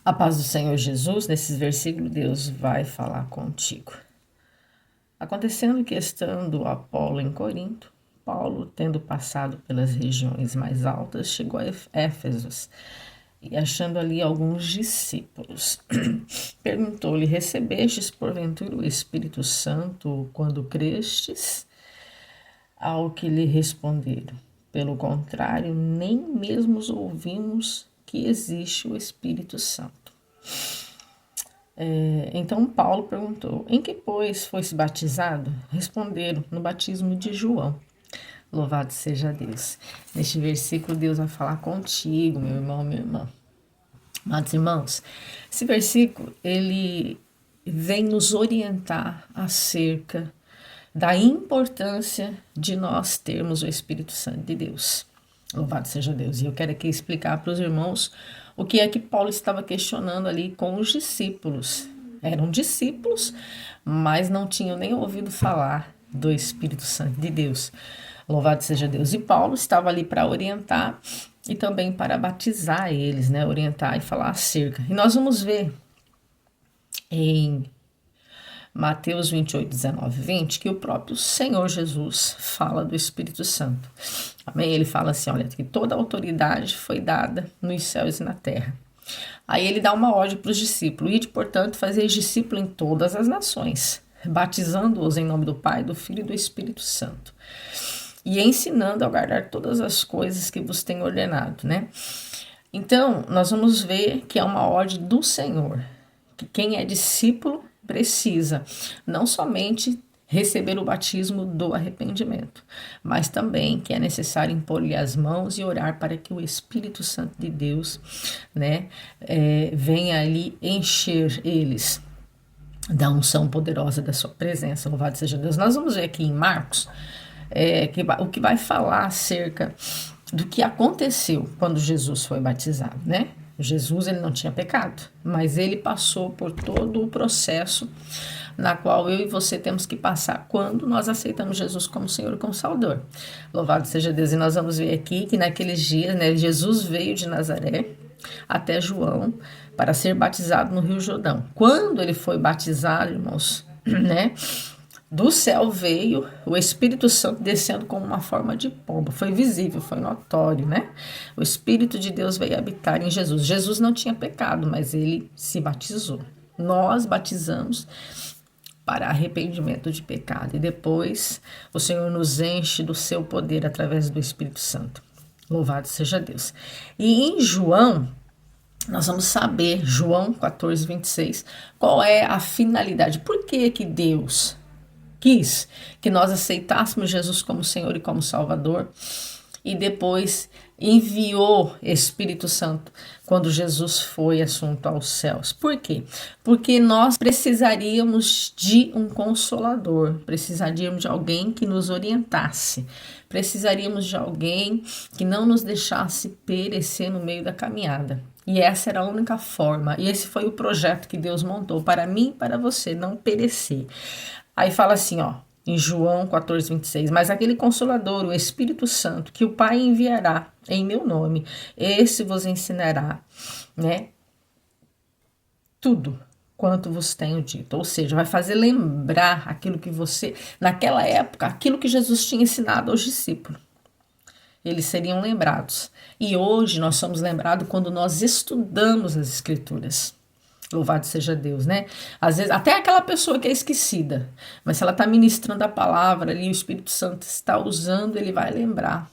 A paz do Senhor Jesus, nesses versículos, Deus vai falar contigo. Acontecendo que, estando Apolo em Corinto, Paulo, tendo passado pelas regiões mais altas, chegou a Éfeso e, achando ali alguns discípulos, perguntou-lhe: recebestes porventura o Espírito Santo quando crestes? Ao que lhe responderam: pelo contrário, nem mesmo ouvimos que existe o Espírito Santo. Então Paulo perguntou: em que, pois, foste batizado? Responderam: no batismo de João. Louvado seja Deus. Neste versículo, Deus vai falar contigo, meu irmão, minha irmã. Amados irmãos, esse versículo, ele vem nos orientar acerca da importância de nós termos o Espírito Santo de Deus. Louvado seja Deus. E eu quero aqui explicar para os irmãos o que é que Paulo estava questionando ali com os discípulos. Eram discípulos, mas não tinham nem ouvido falar do Espírito Santo de Deus. Louvado seja Deus. E Paulo estava ali para orientar e também para batizar eles, né? Orientar e falar acerca. E nós vamos ver em Mateus 28, 19, 20, que o próprio Senhor Jesus fala do Espírito Santo. Amém? Ele fala assim, olha, que toda a autoridade foi dada nos céus e na terra. Aí ele dá uma ordem para os discípulos: ide, portanto, fazeis discípulo em todas as nações, batizando-os em nome do Pai, do Filho e do Espírito Santo, e ensinando a guardar todas as coisas que vos tenho ordenado, né? Então, nós vamos ver que é uma ordem do Senhor, que quem é discípulo precisa não somente receber o batismo do arrependimento, mas também que é necessário impor-lhe as mãos e orar para que o Espírito Santo de Deus, né, venha ali encher eles da unção poderosa da sua presença. Louvado seja Deus. Nós vamos ver aqui em Marcos o que vai falar acerca do que aconteceu quando Jesus foi batizado, né? Jesus, ele não tinha pecado, mas ele passou por todo o processo na qual eu e você temos que passar quando nós aceitamos Jesus como Senhor e como Salvador. Louvado seja Deus. E nós vamos ver aqui que naqueles dias, né, Jesus veio de Nazaré até João para ser batizado no Rio Jordão. Quando ele foi batizado, irmãos, né, do céu veio o Espírito Santo descendo como uma forma de pomba. Foi visível, foi notório, né? O Espírito de Deus veio habitar em Jesus. Jesus não tinha pecado, mas ele se batizou. Nós batizamos para arrependimento de pecado. E depois o Senhor nos enche do seu poder através do Espírito Santo. Louvado seja Deus. E em João, nós vamos saber, João 14, 26, qual é a finalidade. Por que que Deus quis que nós aceitássemos Jesus como Senhor e como Salvador, e depois enviou Espírito Santo quando Jesus foi assunto aos céus? Por quê? Porque nós precisaríamos de um consolador, precisaríamos de alguém que nos orientasse, precisaríamos de alguém que não nos deixasse perecer no meio da caminhada. E essa era a única forma, e esse foi o projeto que Deus montou para mim e para você, não perecer. Aí fala assim, ó, em João 14, 26, mas aquele Consolador, o Espírito Santo, que o Pai enviará em meu nome, esse vos ensinará, né, tudo quanto vos tenho dito. Ou seja, vai fazer lembrar aquilo que você, naquela época, aquilo que Jesus tinha ensinado aos discípulos. Eles seriam lembrados. E hoje nós somos lembrados quando nós estudamos as Escrituras. Louvado seja Deus, né? Às vezes, até aquela pessoa que é esquecida, mas se ela está ministrando a palavra ali, o Espírito Santo está usando, ele vai lembrar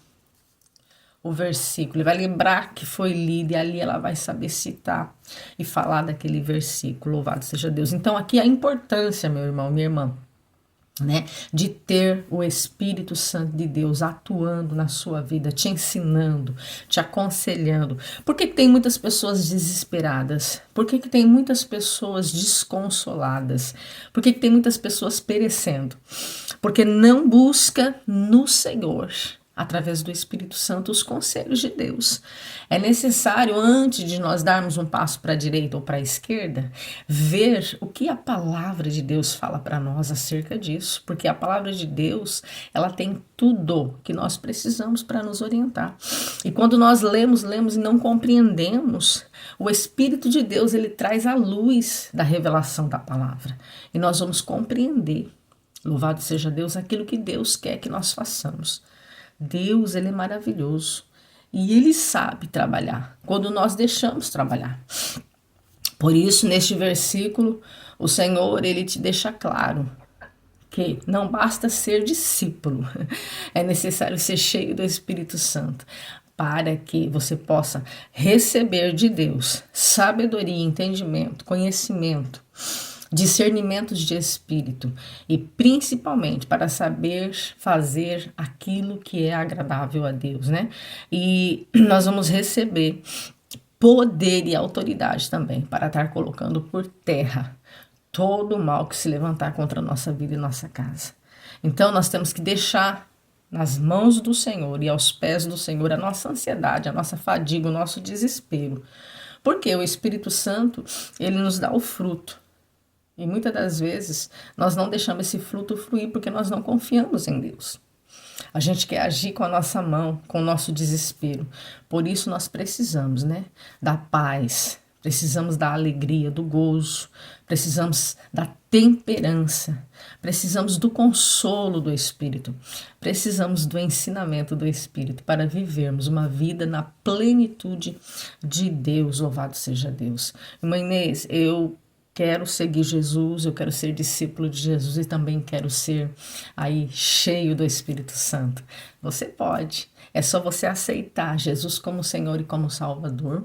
o versículo, ele vai lembrar que foi lido, e ali ela vai saber citar e falar daquele versículo. Louvado seja Deus. Então, aqui a importância, meu irmão, minha irmã, né, de ter o Espírito Santo de Deus atuando na sua vida, te ensinando, te aconselhando. Por que tem muitas pessoas desesperadas? Por que tem muitas pessoas desconsoladas? Por que tem muitas pessoas perecendo? Porque não busca no Senhor através do Espírito Santo, os conselhos de Deus. É necessário, antes de nós darmos um passo para a direita ou para a esquerda, ver o que a palavra de Deus fala para nós acerca disso, porque a palavra de Deus, ela tem tudo que nós precisamos para nos orientar. E quando nós lemos e não compreendemos, o Espírito de Deus, ele traz a luz da revelação da palavra, e nós vamos compreender. Louvado seja Deus, aquilo que Deus quer que nós façamos. Deus, ele é maravilhoso e ele sabe trabalhar quando nós deixamos trabalhar. Por isso, neste versículo, o Senhor, ele te deixa claro que não basta ser discípulo, é necessário ser cheio do Espírito Santo para que você possa receber de Deus sabedoria, entendimento, conhecimento, discernimentos de espírito e principalmente para saber fazer aquilo que é agradável a Deus, né? E nós vamos receber poder e autoridade também para estar colocando por terra todo o mal que se levantar contra a nossa vida e nossa casa. Então nós temos que deixar nas mãos do Senhor e aos pés do Senhor a nossa ansiedade, a nossa fadiga, o nosso desespero. Porque o Espírito Santo, ele nos dá o fruto. E muitas das vezes nós não deixamos esse fruto fluir porque nós não confiamos em Deus. A gente quer agir com a nossa mão, com o nosso desespero. Por isso nós precisamos, né, da paz, precisamos da alegria, do gozo, precisamos da temperança, precisamos do consolo do Espírito, precisamos do ensinamento do Espírito para vivermos uma vida na plenitude de Deus. Louvado seja Deus. Irmã Inês, eu quero seguir Jesus, eu quero ser discípulo de Jesus e também quero ser aí cheio do Espírito Santo. Você pode, é só você aceitar Jesus como Senhor e como Salvador.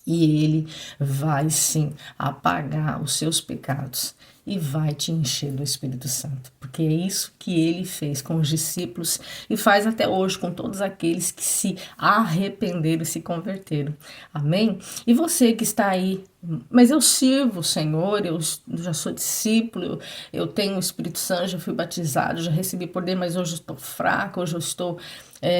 E Ele vai sim apagar os seus pecados e vai te encher do Espírito Santo, porque é isso que Ele fez com os discípulos e faz até hoje com todos aqueles que se arrependeram e se converteram. Amém? E você que está aí, mas eu sirvo o Senhor, eu já sou discípulo, eu tenho o Espírito Santo, já fui batizado, já recebi poder, mas hoje eu estou fraco, hoje eu estou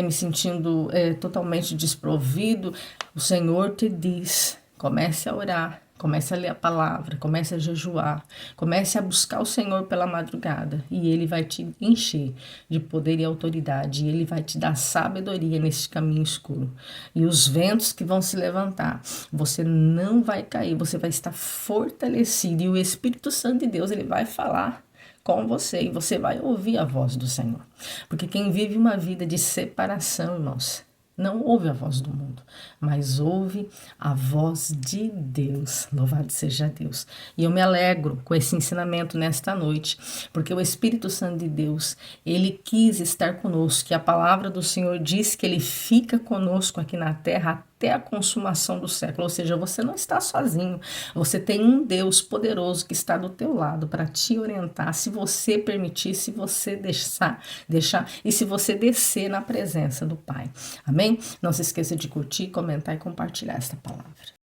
me sentindo totalmente desprovido. O Senhor te diz, comece a orar, comece a ler a palavra, comece a jejuar, comece a buscar o Senhor pela madrugada e Ele vai te encher de poder e autoridade e Ele vai te dar sabedoria nesse caminho escuro. E os ventos que vão se levantar, você não vai cair, você vai estar fortalecido e o Espírito Santo de Deus, ele vai falar com você e você vai ouvir a voz do Senhor. Porque quem vive uma vida de separação, irmãos, não ouve a voz do mundo, mas ouve a voz de Deus. Louvado seja Deus. E eu me alegro com esse ensinamento nesta noite, porque o Espírito Santo de Deus, ele quis estar conosco, que a palavra do Senhor diz que ele fica conosco aqui na terra até a consumação do século. Ou seja, você não está sozinho, você tem um Deus poderoso que está do teu lado para te orientar, se você permitir, se você deixar e se você descer na presença do Pai. Amém? Não se esqueça de curtir, comentar e compartilhar esta palavra.